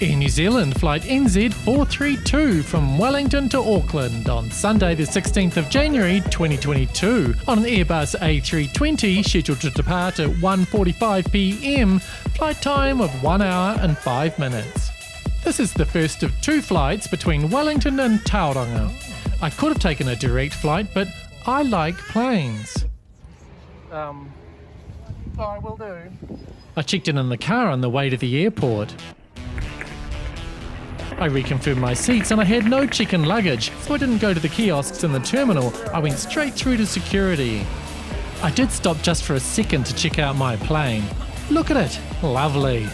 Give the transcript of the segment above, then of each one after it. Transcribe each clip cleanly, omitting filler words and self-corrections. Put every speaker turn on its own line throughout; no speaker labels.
Air New Zealand flight NZ432 from Wellington to Auckland on Sunday the 16th of January 2022 on an Airbus A320 scheduled to depart at 1:45 p.m, flight time of 1 hour and 5 minutes. This is the first of two flights between Wellington and Tauranga. I could have taken a direct flight, but I like planes.
I will do.
I checked in the car on the way to the airport. I reconfirmed my seats and I had no check-in luggage, so I didn't go to the kiosks in the terminal. I went straight through to security. I did stop just for a second to check out my plane. Look at it, lovely.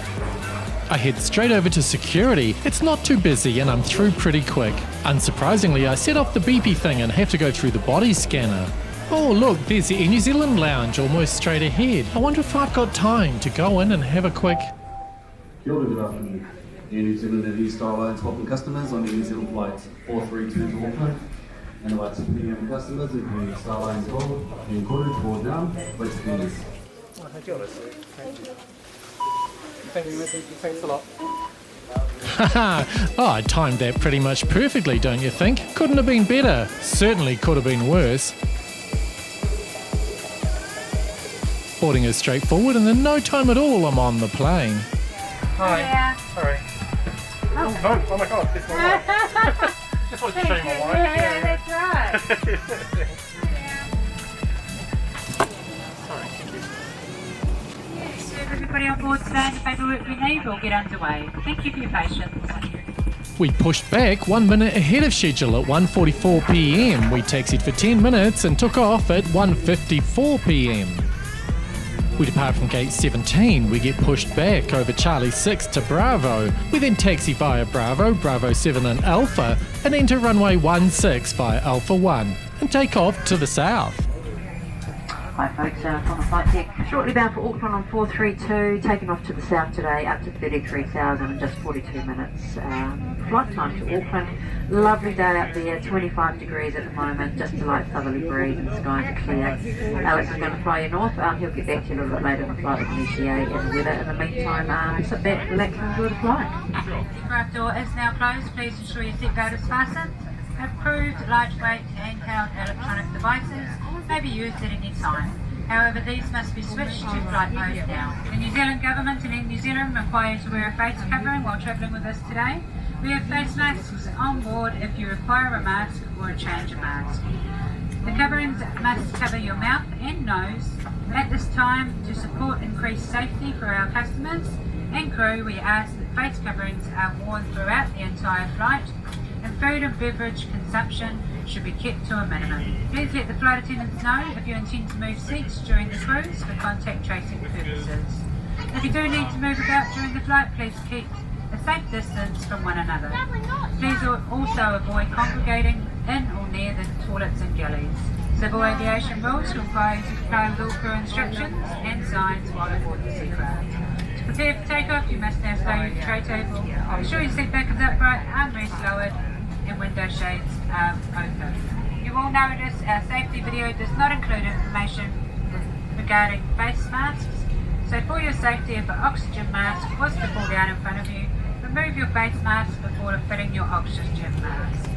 I head straight over to security. It's not too busy and I'm through pretty quick. Unsurprisingly, I set off the beepy thing and have to go through the body scanner. Oh look, there's the Air New Zealand lounge almost straight ahead. I wonder if I've got time to go in and have a quick...
Good afternoon. Air New Zealand and East Islands welcome customers on Air New Zealand flights 432 to Auckland. And about premium customers, including Starlines Gold, and Courage, board down, please please.
Thanks a lot.
Haha, I timed that pretty much perfectly, don't you think? Couldn't have been better. Certainly could have been worse. Boarding is straightforward and in no time at all I'm on the plane.
Hi.
Yeah.
Sorry. Oh my god, this one. Just wanted to show you my wife.
Yeah, that's right.
Sorry, thank you.
Serve everybody on board today and the paperwork we need will get underway. Thank you for your patience.
We pushed back 1 minute ahead of schedule at 1:44 p.m. We taxied for 10 minutes and took off at 1:54 p.m. We depart from gate 17, we get pushed back over Charlie 6 to Bravo. We then taxi via Bravo, Bravo 7 and Alpha, and enter runway 16 via Alpha 1, and take off to the south.
Hi folks, on the flight deck. Shortly bound for Auckland on 432, taking off to the south today, up to 33,000 in just 42 minutes. Flight time to Auckland. Lovely day up there, 25 degrees at the moment, just a light southerly breeze and the skies are clear. Alex is going to fly you north. He'll get back to you a little bit later on the flight with an ETA and the weather. In the meantime, sit back, relax and enjoy the flight.
Aircraft door is now closed. Please ensure your seatbelt is fastened. Approved lightweight handheld electronic devices may be used at any time. However, these must be switched to flight mode now. The New Zealand Government and Air New Zealand require you to wear a face covering while travelling with us today. We have face masks on board if you require a mask or a change of mask. The coverings must cover your mouth and nose. At this time, to support increased safety for our customers and crew, we ask that face coverings are worn throughout the entire flight, and food and beverage consumption should be kept to a minimum. Please let the flight attendants know if you intend to move seats during the cruise for contact tracing purposes. If you do need to move about during the flight, please keep a safe distance from one another. Please also avoid congregating in or near the toilets and galleys. Civil aviation rules require you to comply with all crew instructions and signs while aboard the seacraft. To prepare for takeoff, you must now stow your tray table. Ensure your seat back is upright, armrests lowered, and window shades are open. You will notice our safety video does not include information regarding face masks. So for your safety, if an oxygen mask was to fall down in front of you, remove your face mask before fitting your oxygen mask.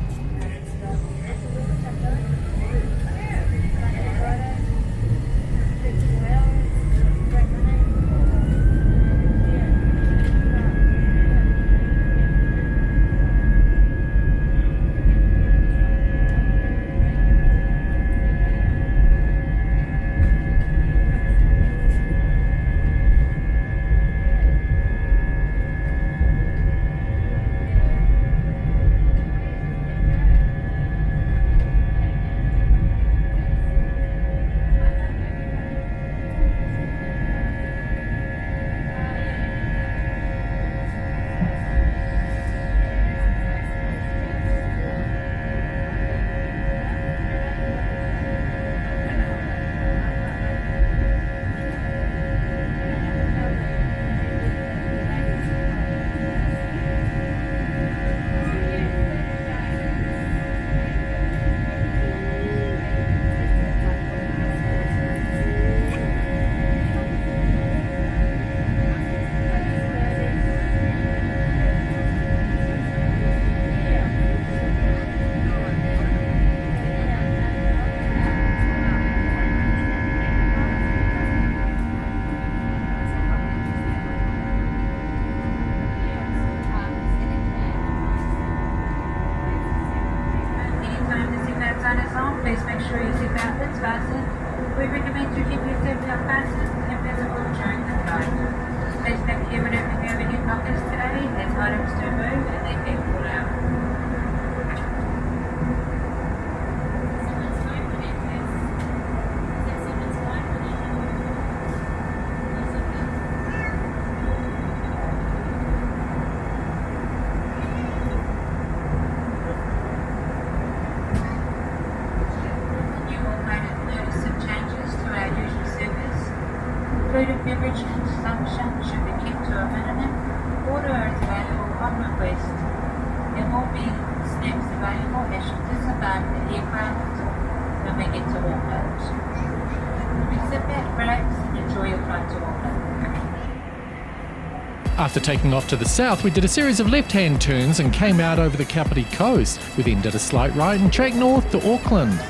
We recommend you keep your seatbelt fastened and visible during the flight. Please take care when opening your overhead lockers today, as items do move and they can fall out. Food and beverage consumption should be kept to a minimum. Water is available on request. There will be snacks available as you disembark the aircraft when we get to Auckland. Sit back, relax and enjoy your flight to Auckland.
After taking off to the south, we did a series of left-hand turns and came out over the Kapiti coast. We then did a slight right and tracked north to Auckland.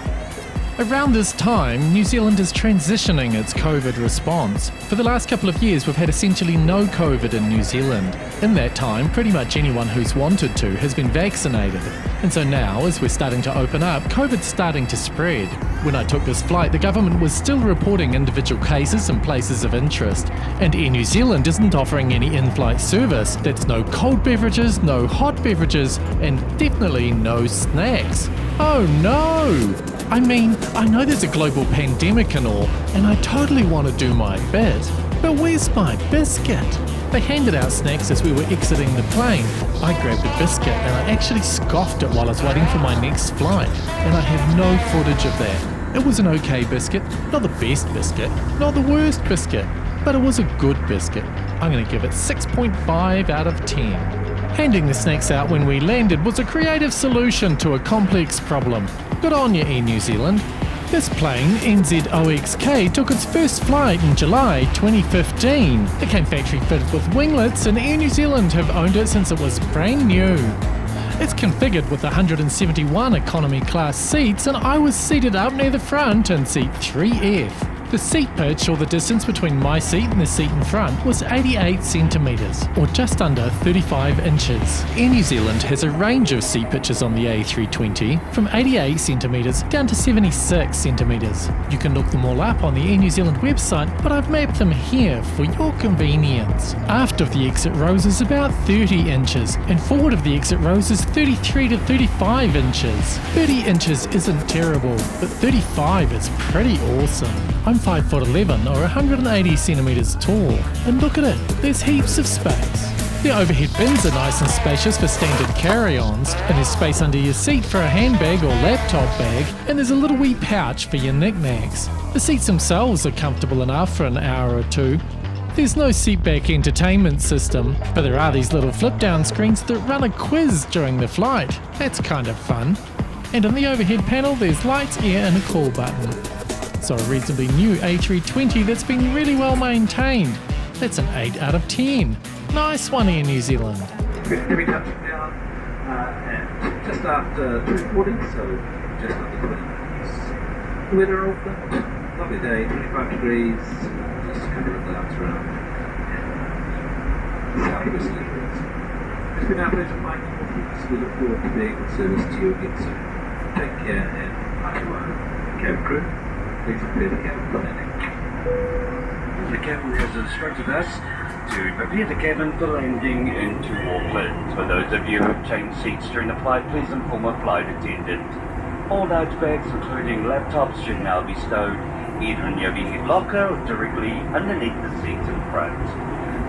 Around this time, New Zealand is transitioning its COVID response. For the last couple of years, we've had essentially no COVID in New Zealand. In that time, pretty much anyone who's wanted to has been vaccinated. And so now, as we're starting to open up, COVID's starting to spread. When I took this flight, the government was still reporting individual cases and places of interest. And Air New Zealand isn't offering any in-flight service. That's no cold beverages, no hot beverages, and definitely no snacks. Oh no! I mean, I know there's a global pandemic and all, and I totally want to do my bit, but where's my biscuit? They handed out snacks as we were exiting the plane. I grabbed a biscuit and I actually scoffed it while I was waiting for my next flight, and I have no footage of that. It was an okay biscuit, not the best biscuit, not the worst biscuit, but it was a good biscuit. I'm going to give it 6.5 out of 10. Handing the snacks out when we landed was a creative solution to a complex problem. Good on you, Air New Zealand. This plane, NZOXK, took its first flight in July 2015. It came factory fitted with winglets, and Air New Zealand have owned it since it was brand new. It's configured with 171 economy class seats, and I was seated up near the front in seat 3F. The seat pitch, or the distance between my seat and the seat in front, was 88 centimetres, or just under 35 inches. Air New Zealand has a range of seat pitches on the A320, from 88 centimetres down to 76 centimetres. You can look them all up on the Air New Zealand website, but I've mapped them here for your convenience. Aft of the exit rows is about 30 inches, and forward of the exit rows is 33 to 35 inches. 30 inches isn't terrible, but 35 is pretty awesome. I'm 5'11" or 180 centimetres tall, and look at it, there's heaps of space. The overhead bins are nice and spacious for standard carry-ons, and there's space under your seat for a handbag or laptop bag, and there's a little wee pouch for your knickknacks. The seats themselves are comfortable enough for an hour or two. There's no seatback entertainment system, but there are these little flip-down screens that run a quiz during the flight. That's kind of fun. And on the overhead panel there's lights, air and a call button. So a reasonably new A320 that's been really well maintained. That's an 8 out of 10. Nice one, Air New Zealand.
We touched down at just after 2:40, so just under 20 minutes. Weather Auckland, lovely day, 25 degrees, just a couple of clouds around. Southwest winds. It's been our pleasure flying you. We look forward to being of service to you again soon. Take care and bye bye. Cabin crew. The cabin has instructed us to prepare the cabin for landing into Auckland. For those of you who have changed seats during the flight, please inform a flight attendant. All large bags, including laptops, should now be stowed either in your overhead locker or directly underneath the seats in front.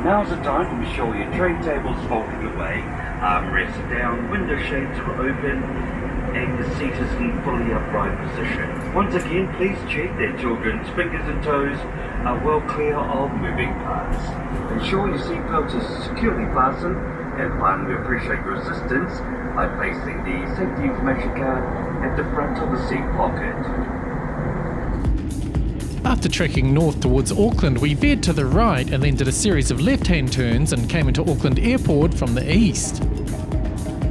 Now's the time to be sure your tray table's folded away, armrests down, window shades are open, and the seat is in fully upright position. Once again, please check that children's fingers and toes are well clear of moving parts. Ensure your seatbelt is securely fastened, and finally we appreciate your assistance by placing the safety information card at the front of the seat pocket.
After trekking north towards Auckland, we veered to the right and then did a series of left-hand turns and came into Auckland Airport from the east.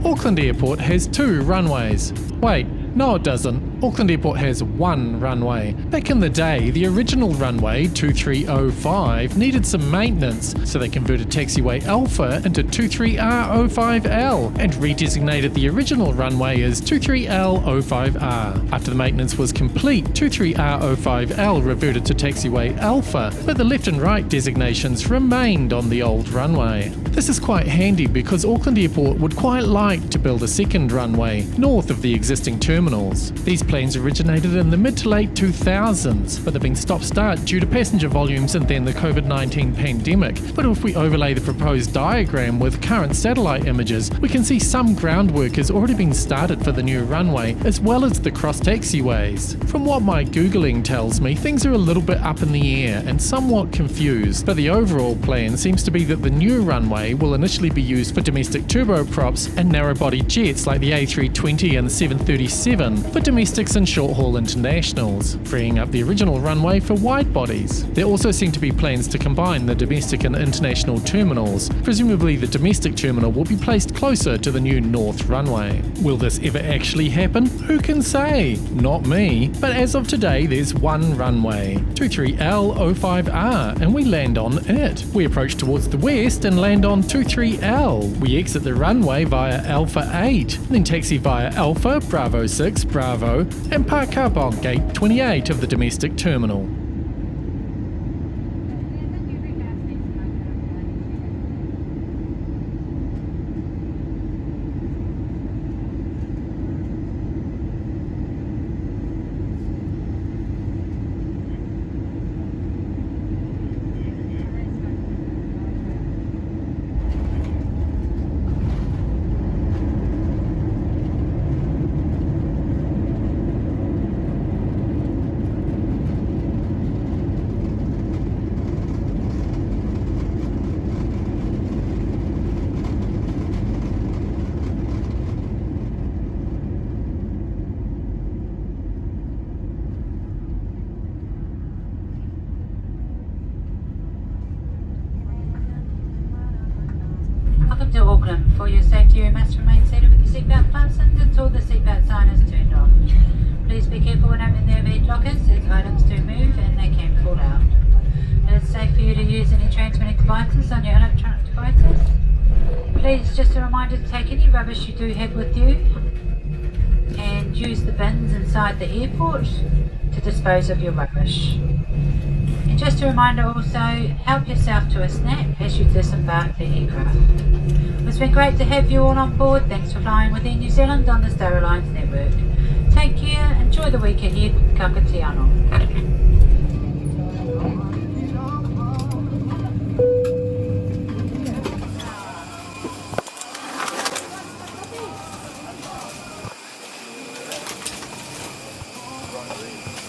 Auckland Airport has 2 runways. Wait, no it doesn't. Auckland Airport has one runway. Back in the day, the original runway, 2305, needed some maintenance, so they converted taxiway Alpha into 23R05L and redesignated the original runway as 23L05R. After the maintenance was complete, 23R05L reverted to taxiway Alpha, but the left and right designations remained on the old runway. This is quite handy because Auckland Airport would quite like to build a second runway north of the existing terminals. These plans originated in the mid to late 2000s, but they've been stop-start due to passenger volumes and then the COVID-19 pandemic. But if we overlay the proposed diagram with current satellite images, we can see some groundwork has already been started for the new runway, as well as the cross taxiways. From what my Googling tells me, things are a little bit up in the air and somewhat confused, but the overall plan seems to be that the new runway will initially be used for domestic turboprops and narrow-body jets like the A320 and 737 for domestics and short-haul internationals, freeing up the original runway for wide-bodies. There also seem to be plans to combine the domestic and international terminals. Presumably the domestic terminal will be placed closer to the new north runway. Will this ever actually happen? Who can say? Not me. But as of today, there's one runway, 23L05R, and we land on it. We approach towards the west and land on 23L. We exit the runway via Alpha 8, then taxi via Alpha, Bravo 6, Bravo, and park up on gate 28 of the domestic terminal.
Welcome to Auckland. For your safety, you must remain seated with your seatbelt fastened until the seatbelt sign is turned off. Please be careful when opening the overhead lockers, as items do move and they can fall out. It is safe for you to use any transmitting devices on your electronic devices. Please, just a reminder to take any rubbish you do have with you and use the bins inside the airport to dispose of your rubbish. And just a reminder also, help yourself to a snack as you disembark the aircraft. It's been great to have you all on board. Thanks for flying with Air New Zealand on the Star Alliance network. Take care, enjoy the week ahead. Ka kite anō.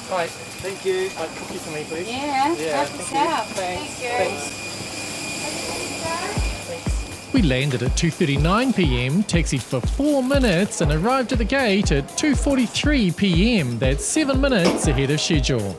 Right, thank you. Cookie for me, please.
Yeah, help yourself.
Thanks.
Thank you.
Thanks. We landed at 2:39 p.m, taxied for 4 minutes, and arrived at the gate at 2:43 p.m. That's 7 minutes ahead of schedule.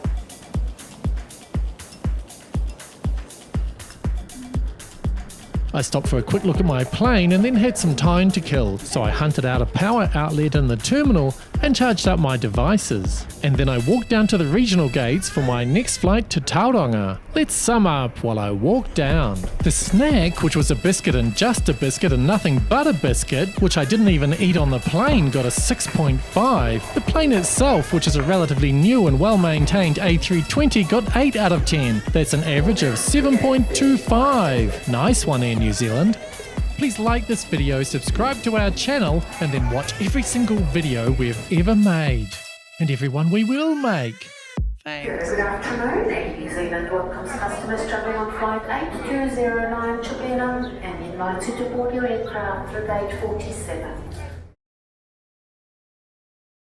I stopped for a quick look at my plane and then had some time to kill, so I hunted out a power outlet in the terminal and charged up my devices. And then I walked down to the regional gates for my next flight to Tauranga. Let's sum up while I walked down. The snack, which was a biscuit and just a biscuit and nothing but a biscuit, which I didn't even eat on the plane, got a 6.5. The plane itself, which is a relatively new and well-maintained A320, got 8 out of 10. That's an average of 7.25. Nice one, Air New Zealand. Please like this video, subscribe to our channel, and then watch every single video we've ever made. And everyone we will make. Thanks.
Good afternoon, Air New Zealand welcomes customers travelling on flight 8209 Chippenham and invites you to board your aircraft through gate 47.